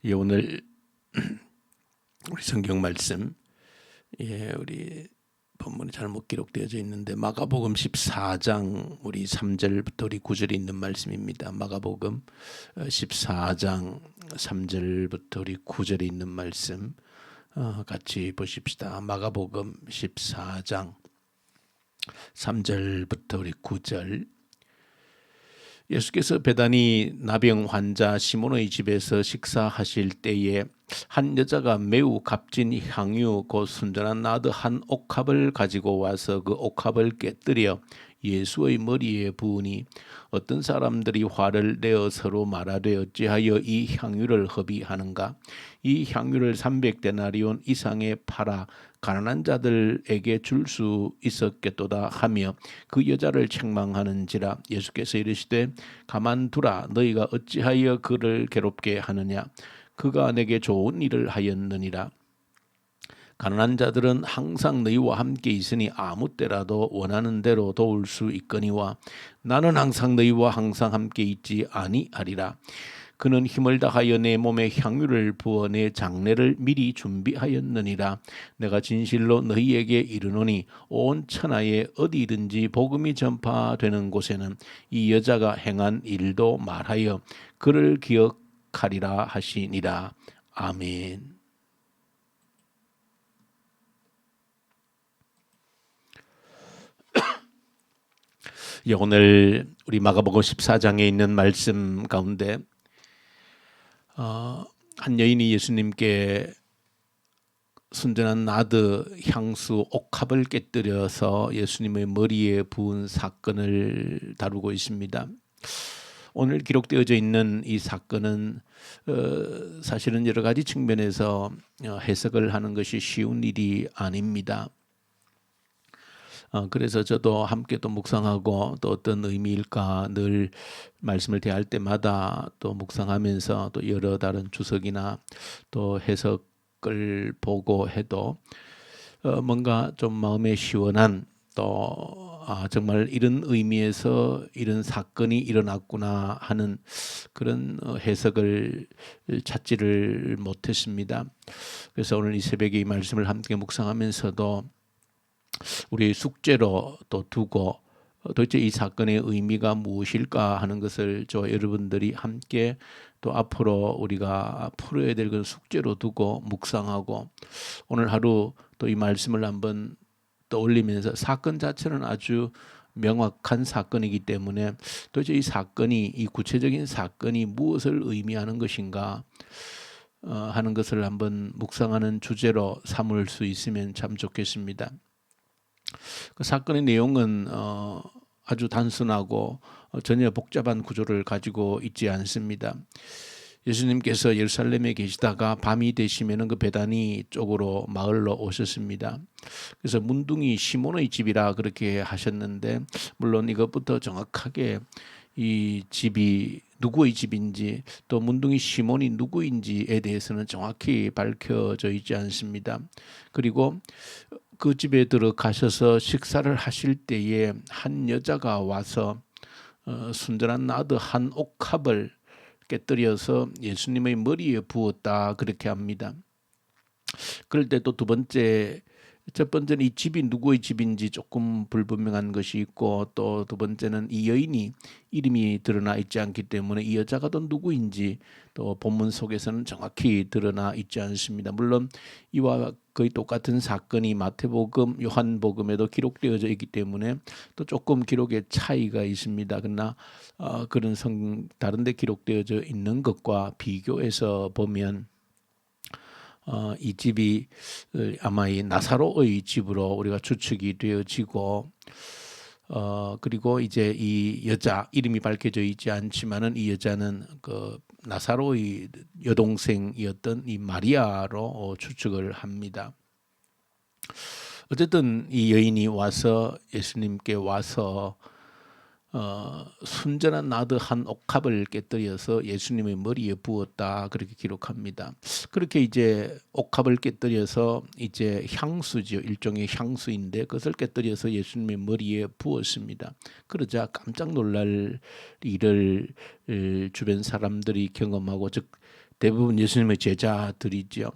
오늘 우리 성경 말씀, 우리 본문이 잘못 기록되어져 있는데 마가복음 14장 우리 3절부터 우리 9절에 있는 말씀입니다. 마가복음 14장 3절부터 우리 9절에 있는 말씀 같이 보십시다. 마가복음 14장 3절부터 우리 9절. 예수께서 베다니 나병 환자 시몬의 집에서 식사하실 때에 한 여자가 매우 값진 향유 곧 순전한 나드 한 옥합을 가지고 와서 그 옥합을 깨뜨려 예수의 머리에 부으니 어떤 사람들이 화를 내어 서로 말하되 어찌하여 이 향유를 허비하는가. 이 향유를 300데나리온 이상에 팔아 가난한 자들에게 줄 수 있었겠도다 하며 그 여자를 책망하는지라. 예수께서 이르시되 가만두라. 너희가 어찌하여 그를 괴롭게 하느냐. 그가 내게 좋은 일을 하였느니라. 가난한 자들은 항상 너희와 함께 있으니 아무 때라도 원하는 대로 도울 수 있거니와 나는 항상 너희와 항상 함께 있지 아니하리라. 그는 힘을 다하여 내 몸에 향유를 부어 내 장례를 미리 준비하였느니라. 내가 진실로 너희에게 이르노니 온 천하에 어디든지 복음이 전파되는 곳에는 이 여자가 행한 일도 말하여 그를 기억하리라 하시니라. 아멘. 오늘 우리 마가복음 14장에 있는 말씀 가운데 한 여인이 예수님께 순전한 나드 향수 옥합을 깨뜨려서 예수님의 머리에 부은 사건을 다루고 있습니다. 오늘 기록되어져 있는 이 사건은 사실은 여러 가지 측면에서 해석을 하는 것이 쉬운 일이 아닙니다. 그래서 저도 함께 또 묵상하고 또 어떤 의미일까 늘 말씀을 대할 때마다 또 묵상하면서 또 여러 다른 주석이나 또 해석을 보고 해도 뭔가 좀 마음에 시원한 또 정말 이런 의미에서 이런 사건이 일어났구나 하는 그런 해석을 찾지를 못했습니다. 그래서 오늘 이 새벽에 이 말씀을 함께 묵상하면서도 우리의 숙제로 또 두고 도대체 이 사건의 의미가 무엇일까 하는 것을 저 여러분들이 함께 또 앞으로 우리가 풀어야 될 그 숙제로 두고 묵상하고 오늘 하루 또 이 말씀을 한번 떠올리면서 사건 자체는 아주 명확한 사건이기 때문에 도대체 이 사건이 이 구체적인 사건이 무엇을 의미하는 것인가 하는 것을 한번 묵상하는 주제로 삼을 수 있으면 참 좋겠습니다. 그 사건의 내용은 아주 단순하고 전혀 복잡한 구조를 가지고 있지 않습니다. 예수님께서 예루살렘에 계시다가 밤이 되시면 그 베다니 쪽으로 마을로 오셨습니다. 그래서 문둥이 시몬의 집이라 그렇게 하셨는데 물론 이것부터 정확하게 이 집이 누구의 집인지 또 문둥이 시몬이 누구인지에 대해서는 정확히 밝혀져 있지 않습니다. 그리고 그 집에 들어가셔서 식사를 하실 때에 한 여자가 와서 순전한 나드 한 옥합을 깨뜨려서 예수님의 머리에 부었다 그렇게 합니다. 그럴 때 또 첫 번째는 이 집이 누구의 집인지 조금 불분명한 것이 있고 또 두 번째는 이 여인이 이름이 드러나 있지 않기 때문에 이 여자가 또 누구인지 또 본문 속에서는 정확히 드러나 있지 않습니다. 물론 이와 거의 똑같은 사건이 마태복음, 요한복음에도 기록되어져 있기 때문에 또 조금 기록의 차이가 있습니다. 그러나 그런 다른 데 기록되어져 있는 것과 비교해서 보면 이 집이 아마 이 나사로의 집으로 우리가 추측이 되어지고 그리고 이제 이 여자 이름이 밝혀져 있지 않지만은 이 여자는 그 나사로의 여동생이었던 이 마리아로 추측을 합니다. 어쨌든 이 여인이 와서 예수님께 와서 순전한 나드 한 옥합을 깨뜨려서 예수님의 머리에 부었다 그렇게 기록합니다. 그렇게 이제 옥합을 깨뜨려서 이제 향수죠. 일종의 향수인데 그것을 깨뜨려서 예수님의 머리에 부었습니다. 그러자 깜짝 놀랄 일을 주변 사람들이 경험하고 즉 대부분 예수님의 제자들이죠.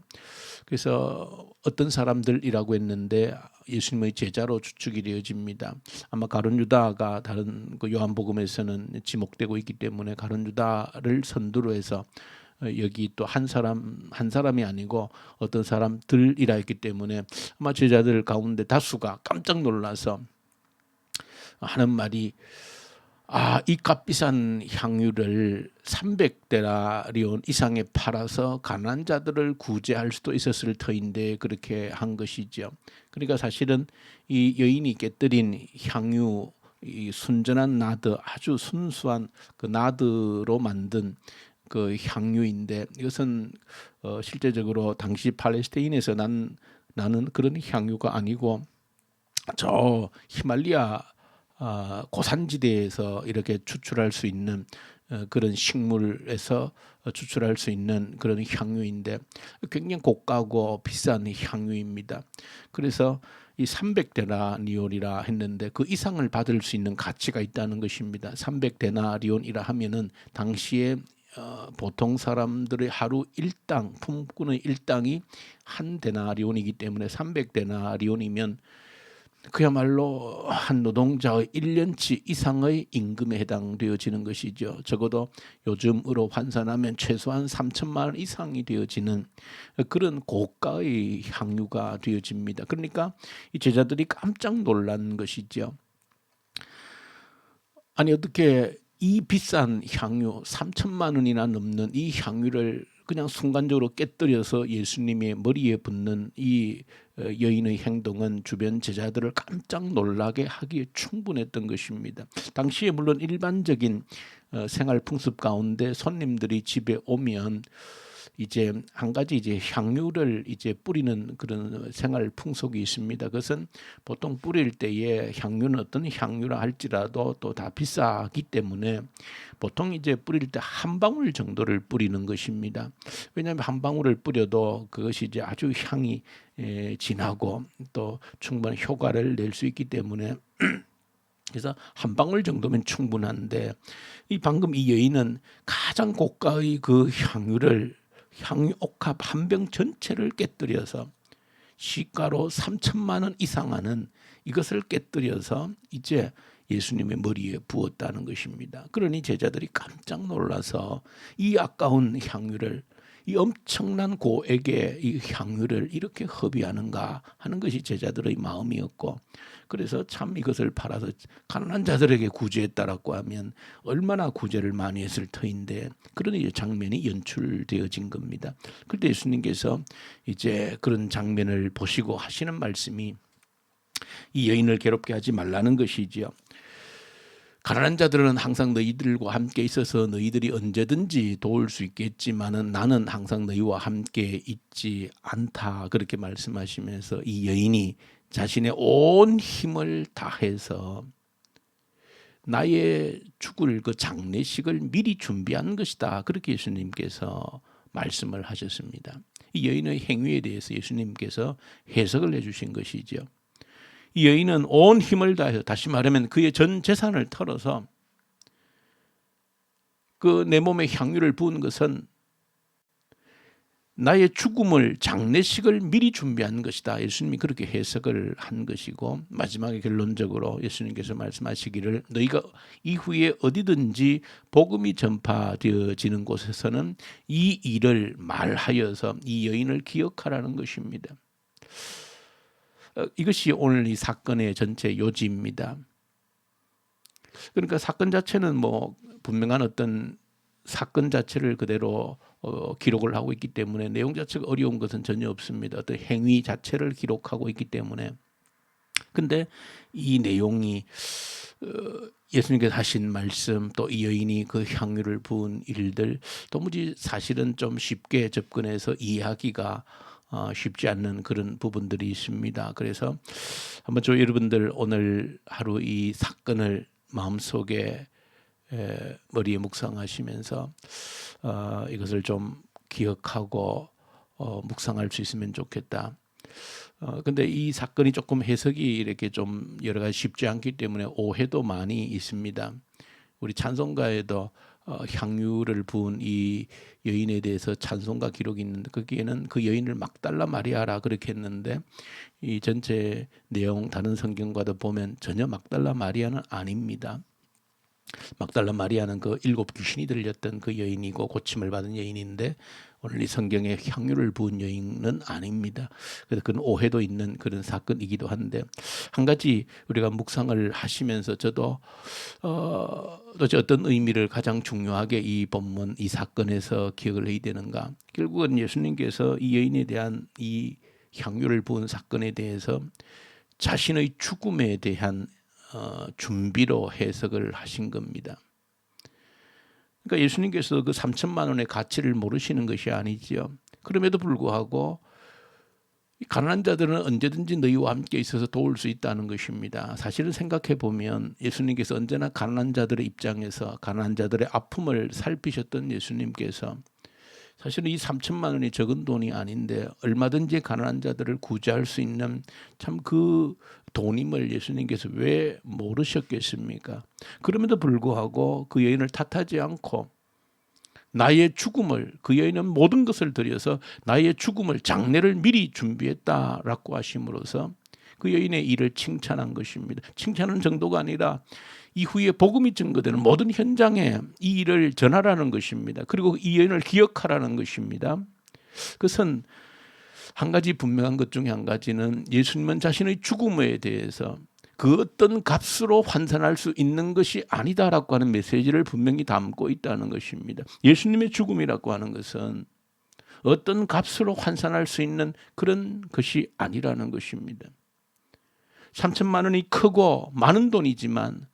그래서 어떤 사람들이라고 했는데 예수님의 제자로 추측이 되어집니다. 아마 가룟 유다가 다른 그 요한복음에서는 지목되고 있기 때문에 가룟 유다를 선두로 해서 여기 또 한 사람이 아니고 어떤 사람들이라 했기 때문에 아마 제자들 가운데 다수가 깜짝 놀라서 하는 말이 이 값비싼 향유를 300데나리온 이상에 팔아서 가난한 자들을 구제할 수도 있었을 터인데 그렇게 한 것이죠. 그러니까 사실은 이 여인이 깨뜨린 향유, 이 순전한 나드, 아주 순수한 그 나드로 만든 그 향유인데 이것은 실제적으로 당시 팔레스타인에서 나는 그런 향유가 아니고 저 히말리아 고산지대에서 이렇게 추출할 수 있는 그런 식물에서 추출할 수 있는 그런 향유인데 굉장히 고가고 비싼 향유입니다. 그래서 이 300데나리온이라 했는데 그 이상을 받을 수 있는 가치가 있다는 것입니다. 300데나리온이라 하면은 당시에 보통 사람들의 하루 일당, 품꾼의 일당이 한 데나리온이기 때문에 300데나리온이면 그야말로 한 노동자의 1년치 이상의 임금에 해당되어지는 것이죠. 적어도 요즘으로 환산하면 최소한 3천만 원 이상이 되어지는 그런 고가의 향유가 되어집니다. 그러니까 이 제자들이 깜짝 놀란 것이죠. 아니 어떻게 이 비싼 향유 3천만 원이나 넘는 이 향유를 그냥 순간적으로 깨뜨려서 예수님의 머리에 붓는 이 여인의 행동은 주변 제자들을 깜짝 놀라게 하기에 충분했던 것입니다. 당시에 물론 일반적인 생활 풍습 가운데 손님들이 집에 오면 이제 한 가지 이제 향유를 이제 뿌리는 그런 생활 풍속이 있습니다. 그것은 보통 뿌릴 때에 향유는 어떤 향유라 할지라도 또 다 비싸기 때문에 보통 이제 뿌릴 때 한 방울 정도를 뿌리는 것입니다. 왜냐하면 한 방울을 뿌려도 그것이 이제 아주 향이 진하고 또 충분한 효과를 낼 수 있기 때문에 그래서 한 방울 정도면 충분한데 방금 이 여인은 가장 고가의 그 향유 옥합 한 병 전체를 깨뜨려서 시가로 3천만 원 이상 하는 이것을 깨뜨려서 이제 예수님의 머리에 부었다는 것입니다. 그러니 제자들이 깜짝 놀라서 이 아까운 향유를 이 엄청난 고액의 이 향유를 이렇게 허비하는가 하는 것이 제자들의 마음이었고 그래서 참 이것을 팔아서 가난한 자들에게 구제했다라고 하면 얼마나 구제를 많이 했을 터인데 그런 장면이 연출되어진 겁니다. 그런데 예수님께서 이제 그런 장면을 보시고 하시는 말씀이 이 여인을 괴롭게 하지 말라는 것이지요. 가난한 자들은 항상 너희들과 함께 있어서 너희들이 언제든지 도울 수 있겠지만은 나는 항상 너희와 함께 있지 않다. 그렇게 말씀하시면서 이 여인이 자신의 온 힘을 다해서 나의 죽을 그 장례식을 미리 준비한 것이다. 그렇게 예수님께서 말씀을 하셨습니다. 이 여인의 행위에 대해서 예수님께서 해석을 해주신 것이죠. 이 여인은 온 힘을 다해서 다시 말하면 그의 전 재산을 털어서 그 내 몸에 향유를 부은 것은 나의 죽음을 장례식을 미리 준비한 것이다. 예수님이 그렇게 해석을 한 것이고 마지막에 결론적으로 예수님께서 말씀하시기를 너희가 이후에 어디든지 복음이 전파되어지는 곳에서는 이 일을 말하여서 이 여인을 기억하라는 것입니다. 이것이 오늘 이 사건의 전체 요지입니다. 그러니까 사건 자체는 뭐 분명한 어떤 사건 자체를 그대로 기록을 하고 있기 때문에 내용 자체가 어려운 것은 전혀 없습니다. 어떤 행위 자체를 기록하고 있기 때문에. 근데 이 내용이 예수님께서 하신 말씀 또 이 여인이 그 향유를 부은 일들 도무지 사실은 좀 쉽게 접근해서 이해하기가 쉽지 않는 그런 부분들이 있습니다. 그래서 한번 여러분들 오늘 하루 이 사건을 마음속에 머리에 묵상하시면서 이것을 좀 기억하고 묵상할 수 있으면 좋겠다. 근데 이 사건이 조금 해석이 이렇게 좀 여러 가지 쉽지 않기 때문에 오해도 많이 있습니다. 우리 찬송가에도 향유를 부은 이 여인에 대해서 찬송가 기록이 있는데 거기에는 그 여인을 막달라 마리아라 그렇게 했는데 이 전체 내용 다른 성경과도 보면 전혀 막달라 마리아는 아닙니다. 막달라 마리아는 그 7 귀신이 들렸던 그 여인이고 고침을 받은 여인인데 오늘 이 성경에 향유를 부은 여인은 아닙니다. 그래서 그런 오해도 있는 그런 사건이기도 한데 한 가지 우리가 묵상을 하시면서 저도 도대체 어떤 의미를 가장 중요하게 이 본문 이 사건에서 기억을 해야 되는가. 결국은 예수님께서 이 여인에 대한 이 향유를 부은 사건에 대해서 자신의 죽음에 대한 준비로 해석을 하신 겁니다. 그러니까 예수님께서 그 3천만 원의 가치를 모르시는 것이 아니지요. 그럼에도 불구하고 가난한 자들은 언제든지 너희와 함께 있어서 도울 수 있다는 것입니다. 사실은 생각해 보면 예수님께서 언제나 가난한 자들의 입장에서 가난한 자들의 아픔을 살피셨던 예수님께서 사실은 이 3천만 원이 적은 돈이 아닌데 얼마든지 가난한 자들을 구제할 수 있는 참 그 돈임을 예수님께서 왜 모르셨겠습니까? 그럼에도 불구하고 그 여인을 탓하지 않고 나의 죽음을 그 여인은 모든 것을 들여서 나의 죽음을 장례를 미리 준비했다라고 하심으로써 그 여인의 일을 칭찬한 것입니다. 칭찬하는 정도가 아니라 이후에 복음이 증거되는 모든 현장에 이 일을 전하라는 것입니다. 그리고 이 여인을 기억하라는 것입니다. 그것은 한 가지 분명한 것 중에 한 가지는 예수님은 자신의 죽음에 대해서 그 어떤 값으로 환산할 수 있는 것이 아니다라고 하는 메시지를 분명히 담고 있다는 것입니다. 예수님의 죽음이라고 하는 것은 어떤 값으로 환산할 수 있는 그런 것이 아니라는 것입니다. 3천만 원이 크고 많은 돈이지만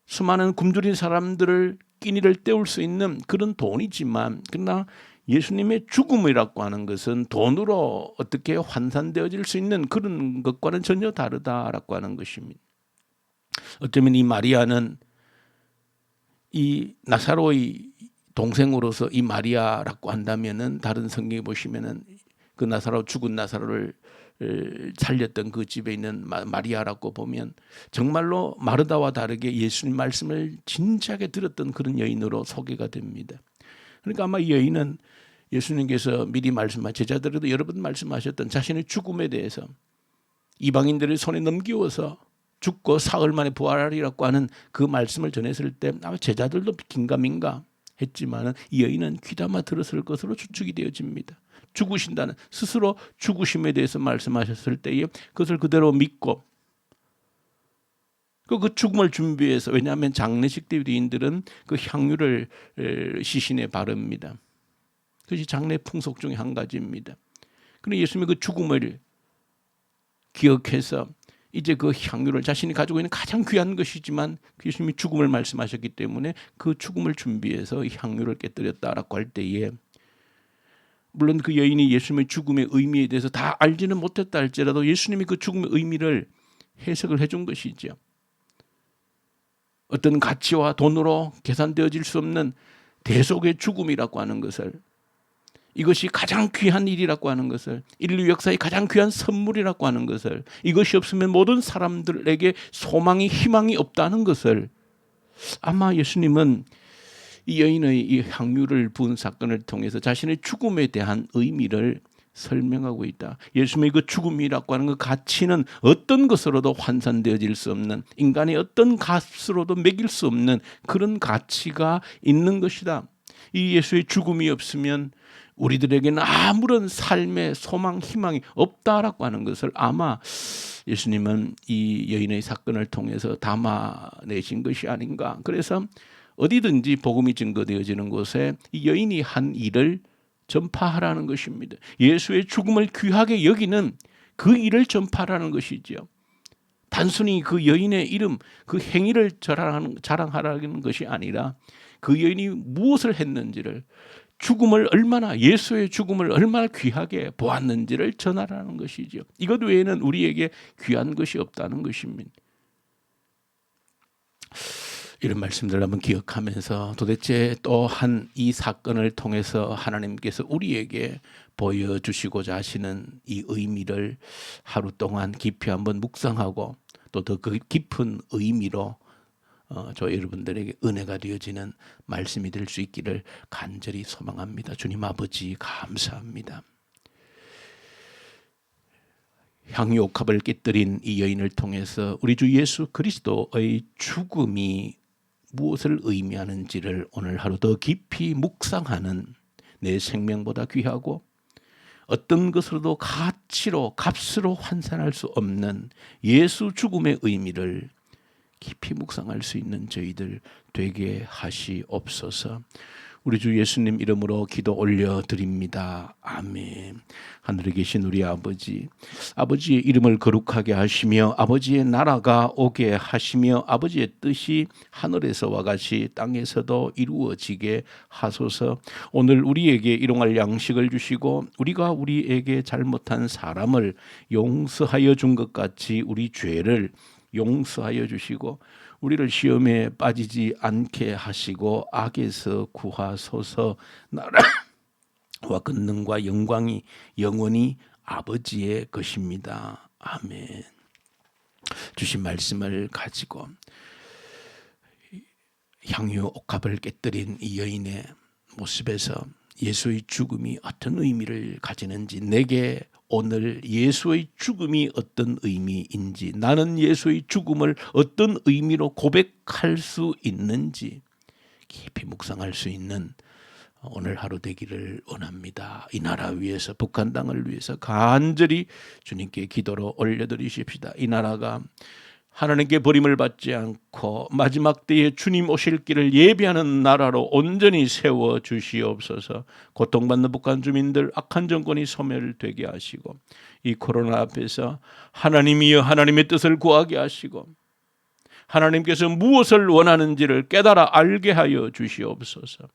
수많은 굶주린 사람들을 끼니를 때울 수 있는 그런 돈이지만 그러나 예수님의 죽음이라고 하는 것은 돈으로 어떻게 환산되어질 수 있는 그런 것과는 전혀 다르다라고 하는 것입니다. 어쩌면 이 마리아는 이 나사로의 동생으로서 이 마리아라고 한다면은 다른 성경에 보시면은 그 나사로 죽은 나사로를 살렸던 그 집에 있는 마리아라고 보면 정말로 마르다와 다르게 예수님 말씀을 진지하게 들었던 그런 여인으로 소개가 됩니다. 그러니까 아마 이 여인은 예수님께서 미리 말씀하신 제자들에도 여러 번 말씀하셨던 자신의 죽음에 대해서 이방인들의 손에 넘기워서 죽고 사흘 만에 부활하리라고 하는 그 말씀을 전했을 때 아마 제자들도 긴가민가 했지만 이 여인은 귀담아 들었을 것으로 추측이 되어집니다. 죽으신다는 스스로 죽으심에 대해서 말씀하셨을 때에 그것을 그대로 믿고 그 죽음을 준비해서 왜냐하면 장례식 때 유대인들은 그 향유를 시신에 바릅니다. 그것이 장례 풍속 중에 한 가지입니다. 그런데 예수님이 그 죽음을 기억해서 이제 그 향유를 자신이 가지고 있는 가장 귀한 것이지만 예수님이 죽음을 말씀하셨기 때문에 그 죽음을 준비해서 향유를 깨뜨렸다라고 할 때에 물론 그 여인이 예수님의 죽음의 의미에 대해서 다 알지는 못했다 할지라도 예수님이 그 죽음의 의미를 해석을 해준 것이죠. 어떤 가치와 돈으로 계산되어질 수 없는 대속의 죽음이라고 하는 것을 이것이 가장 귀한 일이라고 하는 것을 인류 역사의 가장 귀한 선물이라고 하는 것을 이것이 없으면 모든 사람들에게 소망이 희망이 없다는 것을 아마 예수님은 이 여인의 이 향유를 부은 사건을 통해서 자신의 죽음에 대한 의미를 설명하고 있다. 예수님의 그 죽음이라고 하는 그 가치는 어떤 것으로도 환산되어질 수 없는 인간의 어떤 값으로도 매길 수 없는 그런 가치가 있는 것이다. 이 예수의 죽음이 없으면 우리들에게는 아무런 삶의 소망, 희망이 없다라고 하는 것을 아마 예수님은 이 여인의 사건을 통해서 담아내신 것이 아닌가. 그래서 어디든지 복음이 증거되어지는 곳에 이 여인이 한 일을 전파하라는 것입니다. 예수의 죽음을 귀하게 여기는 그 일을 전파하라는 것이지요. 단순히 그 여인의 이름, 그 행위를 자랑하라는 것이 아니라 그 여인이 무엇을 했는지를 죽음을 얼마나 예수의 죽음을 얼마나 귀하게 보았는지를 전하라는 것이죠. 이것 외에는 우리에게 귀한 것이 없다는 것입니다. 이런 말씀들을 한번 기억하면서 도대체 또한 이 사건을 통해서 하나님께서 우리에게 보여주시고자 하시는 이 의미를 하루 동안 깊이 한번 묵상하고 또 더 깊은 의미로 저 여러분들에게 은혜가 되어지는 말씀이 될 수 있기를 간절히 소망합니다. 주님 아버지 감사합니다. 향유옥합을 깨뜨린 이 여인을 통해서 우리 주 예수 그리스도의 죽음이 무엇을 의미하는지를 오늘 하루 더 깊이 묵상하는, 내 생명보다 귀하고 어떤 것으로도 값으로 환산할 수 없는 예수 죽음의 의미를 깊이 묵상할 수 있는 저희들 되게 하시옵소서. 우리 주 예수님 이름으로 기도 올려드립니다. 아멘. 하늘에 계신 우리 아버지, 아버지의 이름을 거룩하게 하시며 아버지의 나라가 오게 하시며 아버지의 뜻이 하늘에서와 같이 땅에서도 이루어지게 하소서. 오늘 우리에게 일용할 양식을 주시고 우리가 우리에게 잘못한 사람을 용서하여 준 것 같이 우리 죄를 용서하여 주시고 우리를 시험에 빠지지 않게 하시고 악에서 구하소서. 나라와 권능과 영광이 영원히 아버지의 것입니다. 아멘. 주신 말씀을 가지고 향유옥합을 깨뜨린 이 여인의 모습에서 예수의 죽음이 어떤 의미를 가지는지, 내게 오늘 예수의 죽음이 어떤 의미인지, 나는 예수의 죽음을 어떤 의미로 고백할 수 있는지 깊이 묵상할 수 있는 오늘 하루 되기를 원합니다. 이 나라 위해서, 북한 땅을 위해서 간절히 주님께 기도로 올려드리십시다. 이 나라가 하나님께 버림을 받지 않고 마지막 때에 주님 오실 길을 예비하는 나라로 온전히 세워 주시옵소서. 고통받는 북한 주민들 악한 정권이 소멸되게 하시고 이 코로나 앞에서 하나님이여 하나님의 뜻을 구하게 하시고 하나님께서 무엇을 원하는지를 깨달아 알게 하여 주시옵소서.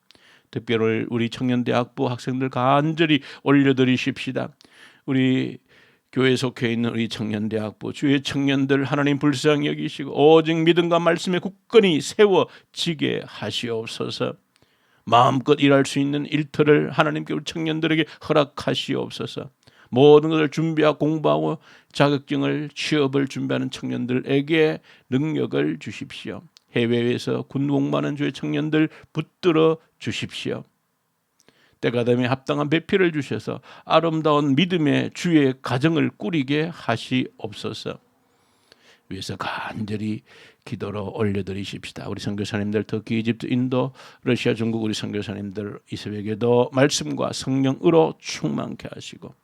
특별히 우리 청년대학부 학생들 간절히 올려드리십시다. 우리 교회에 속해 있는 우리 청년대학부 주의 청년들 하나님 불쌍히 여기시고 오직 믿음과 말씀에 굳건히 세워지게 하시옵소서. 마음껏 일할 수 있는 일터를 하나님께 우리 청년들에게 허락하시옵소서. 모든 것을 준비하고 공부하고 자격증을 취업을 준비하는 청년들에게 능력을 주십시오. 해외에서 군 복무하는 주의 청년들 붙들어 주십시오. 때가 되면 합당한 배필을 주셔서 아름다운 믿음의 주의 가정을 꾸리게 하시옵소서. 위해서 간절히 기도로 올려드리십시다. 우리 선교사님들, 터키, 이집트, 인도, 러시아, 중국 우리 선교사님들 이 새벽에도 말씀과 성령으로 충만케 하시고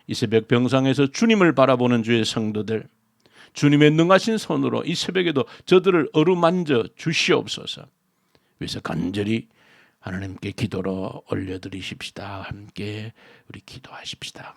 이 새벽 병상에서 주님을 바라보는 주의 성도들, 주님의 능하신 손으로 이 새벽에도 저들을 어루만져 주시옵소서. 위해서 간절히 하나님께 기도로 올려드리십시다. 함께 우리 기도하십시다.